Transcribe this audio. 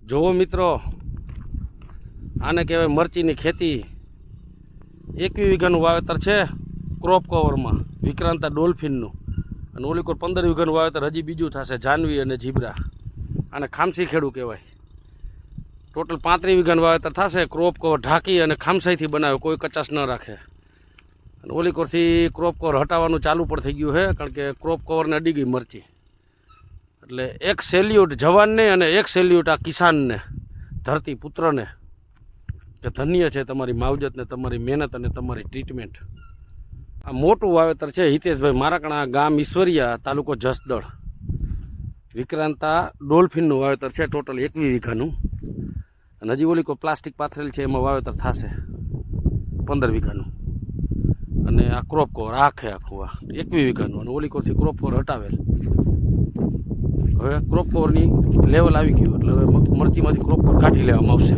જોવો મિત્રો, આને કહેવાય મરચીની ખેતી. 21 વીઘાનું વાવેતર છે ક્રોપ કવરમાં વિક્રાંતા ડોલ્ફિનનું, અને ઓલી કોર 15 વીઘાનું વાવેતર હજી બીજું થશે, જાનવી અને જીબ્રા. આને ખામસી ખેડું કહેવાય. ટોટલ 35 વીઘાનું વાવેતર થશે. ક્રોપ કવર ઢાંકી અને ખામસાઈથી બનાવે, કોઈ કચાશ ન રાખે. અને ઓલી કોરથી ક્રોપ કવર હટાવવાનું ચાલુ પણ થઈ ગયું છે, કારણ કે ક્રોપ કવરને અડી ગઈ મરચી. એટલે એક સેલ્યુટ જવાનને અને એક સેલ્યુટ આ કિસાનને, ધરતી પુત્રને, કે ધન્ય છે તમારી માવજતને, તમારી મહેનત અને તમારી ટ્રીટમેન્ટ. આ મોટું વાવેતર છે હિતેશભાઈ મારાકણા, ગામ ઈશ્વરિયા, તાલુકો જસદળ. વિક્રાંતા ડોલ્ફિનનું વાવેતર છે ટોટલ 21 વીઘાનું. અને હજી ઓલી કોઈ પ્લાસ્ટિક પાથરેલ છે એમાં વાવેતર થશે 15 વીઘાનું. અને આ ક્રોપ કવર આખે આખું આ 21 વીઘાનું, અને ઓલી કોરથી ક્રોપ કવર હટાવેલ. હવે ક્રોપ કવરની લેવલ આવી ગયું એટલે હવે મરચીમાંથી ક્રોપ કવર કાઢી લેવામાં આવશે.